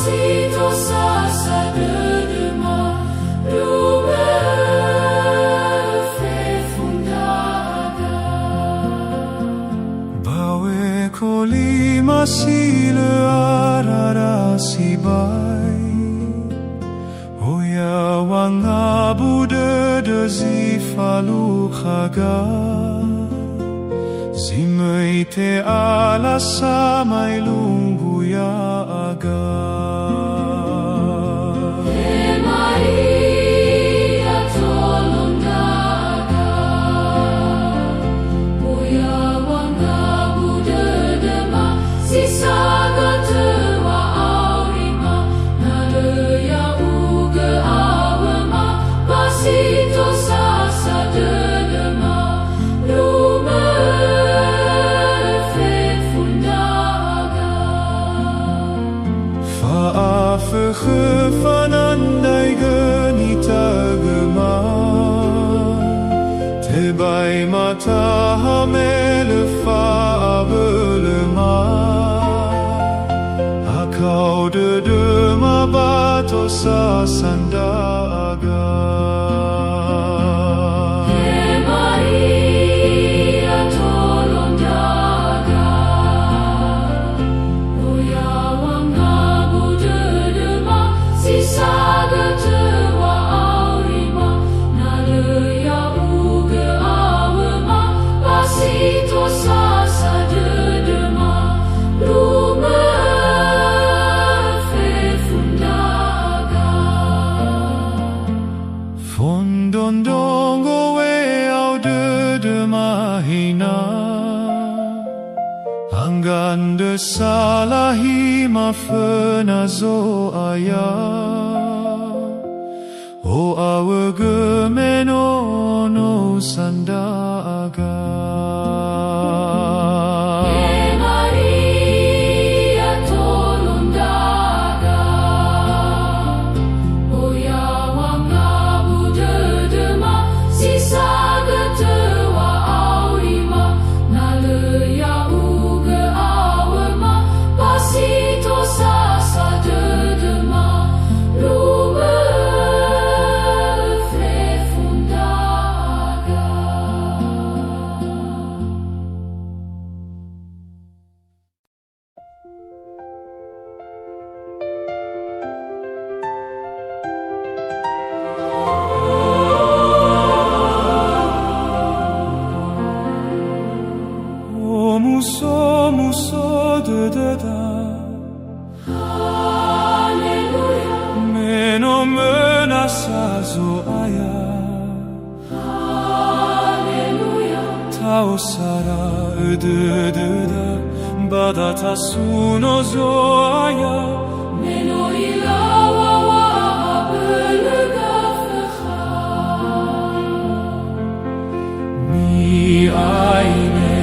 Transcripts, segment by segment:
Pasito sasa dedema lume fe fundaga Bawe kolima sile arara sibay Hoya wanga bude de zifalu khaga Zimeite ala samay lumbuya aga Maria tolondaga Uya wanga bude dema sisaga tewa aurima Nadeya uge awema Pasito sasa dedema lume fet fundaga Faafige vanandai genita gema Tebay mata hamele faabelema Akau de mabato sa sandaga Maria tolondaga Uya wanga bude dema sisaga tewa aurima Nadeya uge awema Pasito sasa dedema lume fet fundaga Fondondongo we au de mahina Hanggang de salahi mafena zo aya O awe gemeno no sandaga Maria tolondaga Uya wanga bude dema sisaga tewa aurima Nadeya uge awema Pasito sasa dedema lume fet fundaga O muso de da Alleluia Meno menasazo aya Alleluia Tao sara ödödöda Badata suno zo aya Meno ilawa wa belega fecha Mi aine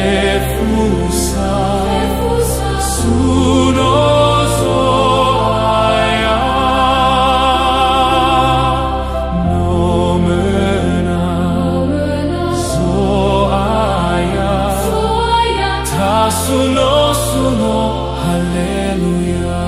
Efusa Suno zo aya Nomena zo aya Ta suno Hallelujah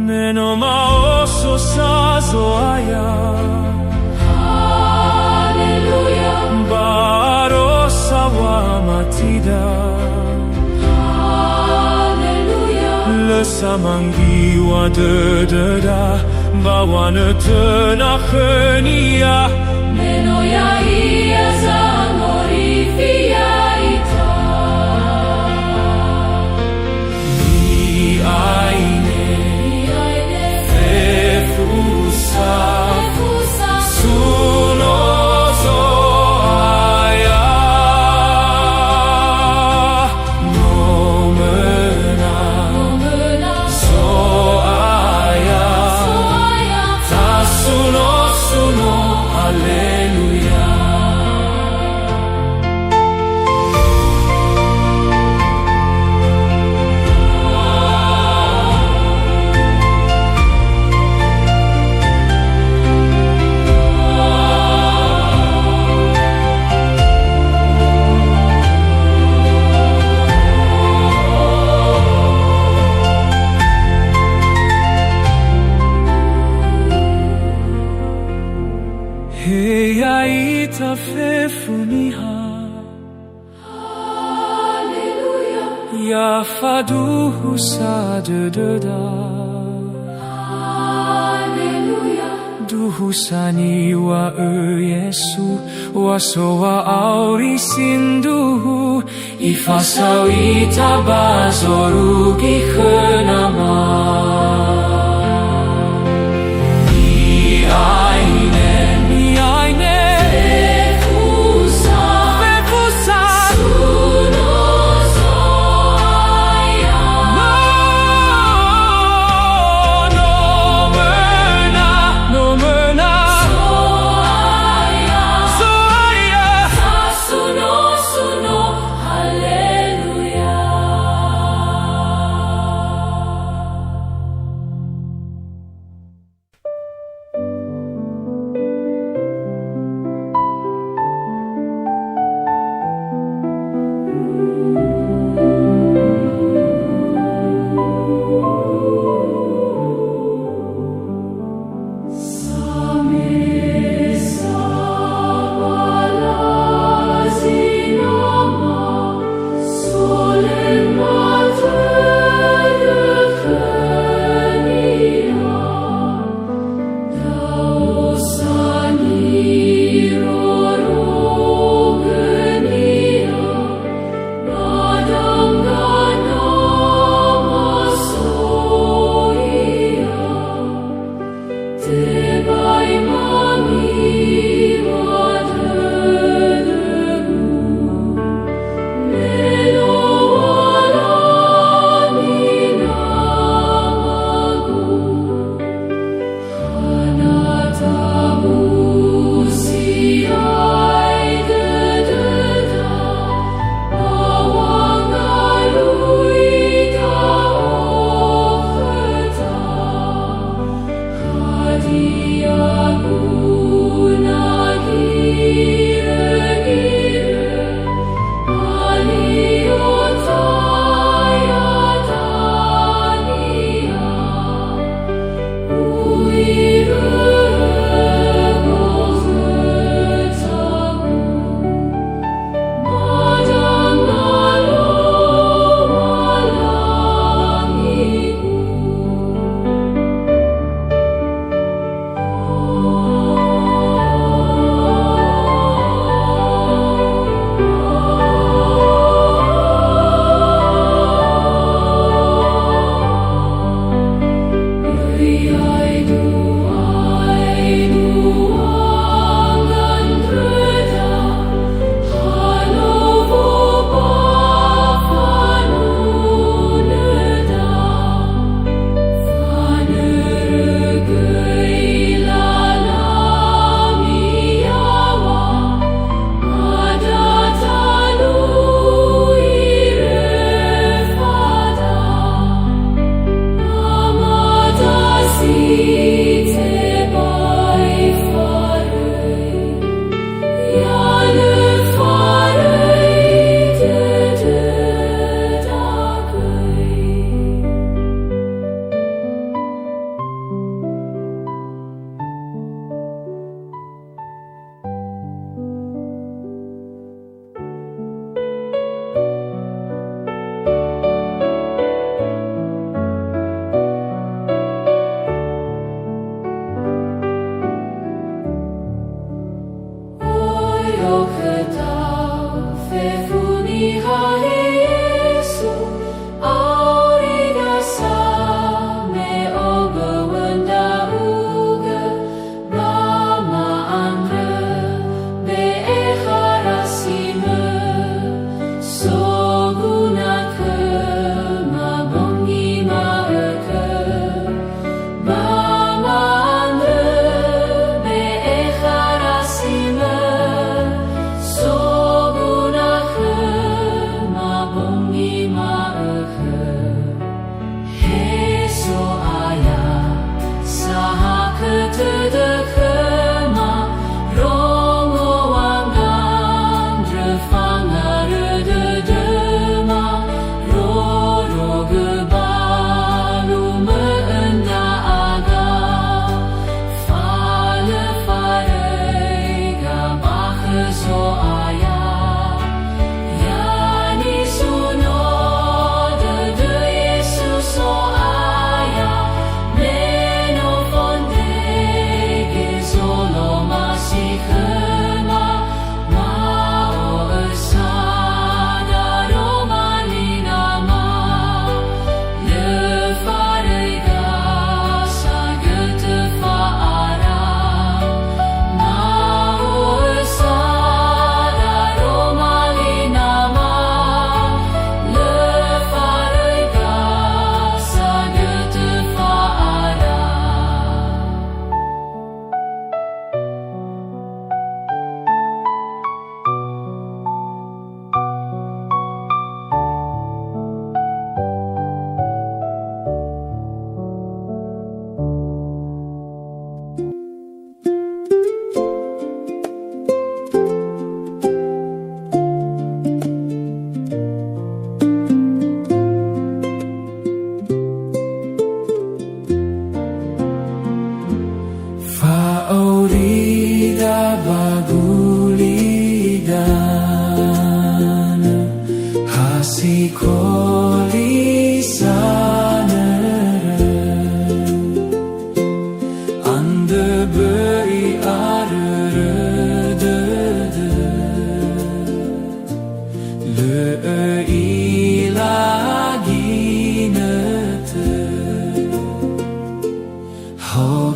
Neno maoso sazo aya Alleluia Baro sawa matida Alleluia Le samangiwa da Bawane tenachenia Meno ya ia zamorifia ita Mi aine Efusa Suno zo aya Nomena zo aya fefuniha Halleluja, Yafaduhu sadededa Halleluja, Duhusani wa Yesu wasowa auri sinduhu Ifasau itabazorugi khenama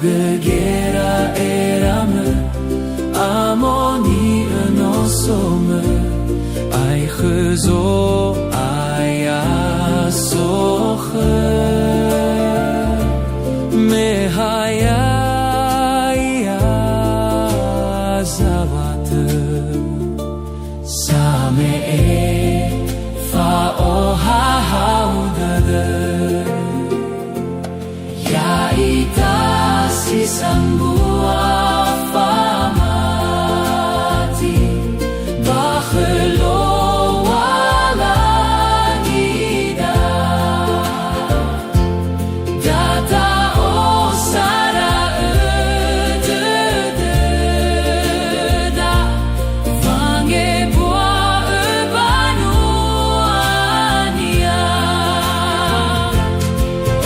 begera erame amoni enosome ai gezo ai asoche me haya zawate same fa oha haudade ya ita si sambua famati bakhlo wala nida data osara ededa vange boa ebanu ania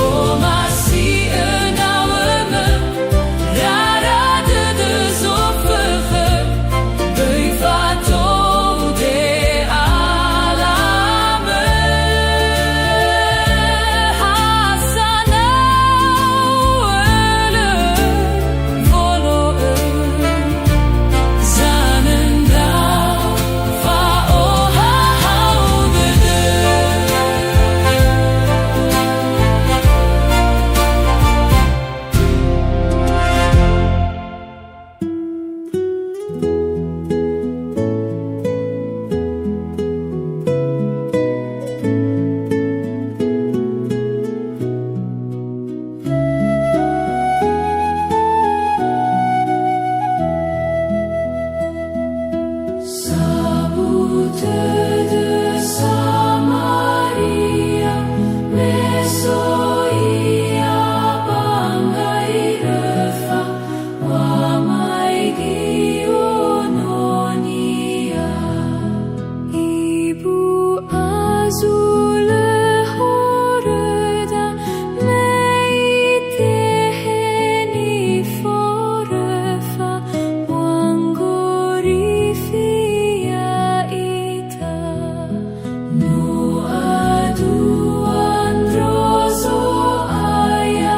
o masi enaweme rara de zofege beifato de alame hasana ele volo zanenda fa oha haudede Sabute de Samaria, Mesoia, Bangai Refa, Wamai Giononia, Ibu Azule Horeda, Meiteheni Forefa, Wangori Fia Ita, No Adu Androzo Aya,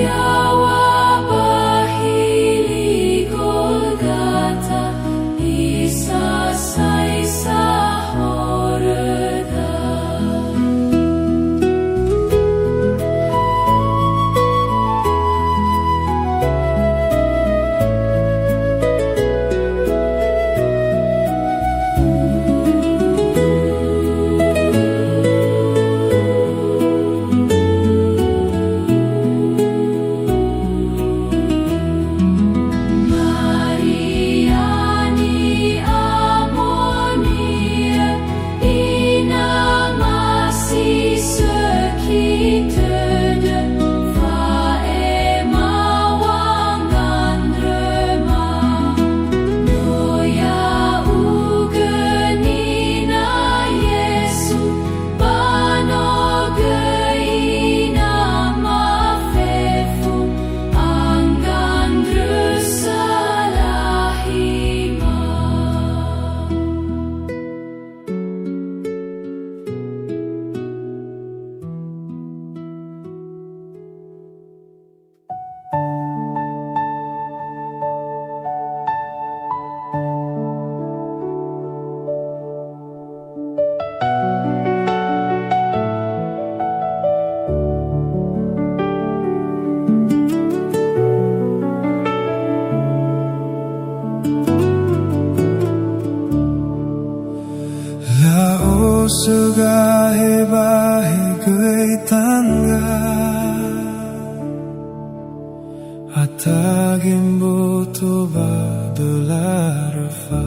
Yawa Bahili Golgata, Isa Saisa Horeda. Mariani amonie, ina masi sekitede, fa ema wangandrema, noya ugenina Yesu, panogeina mafefu, angandre salahima. Lao segahe bahe gei tangga Atagim botoba belarfa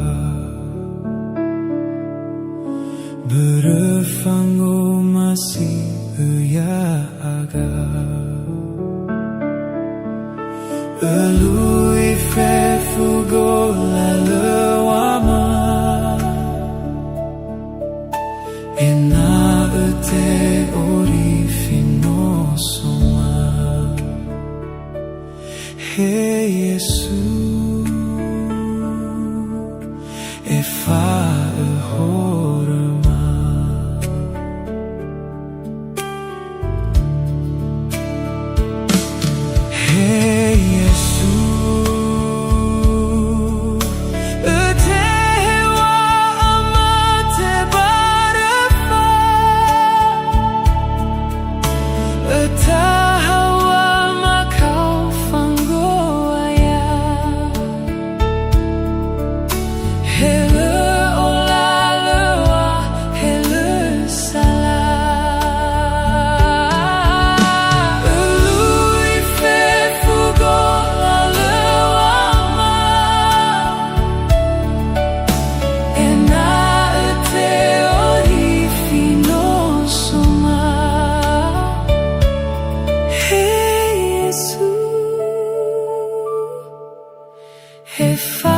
Berefango masih ya aga Elui fefugo lalewama Ena ete orifino soma Hey Jesus Efa ehorma Hey Jesus If I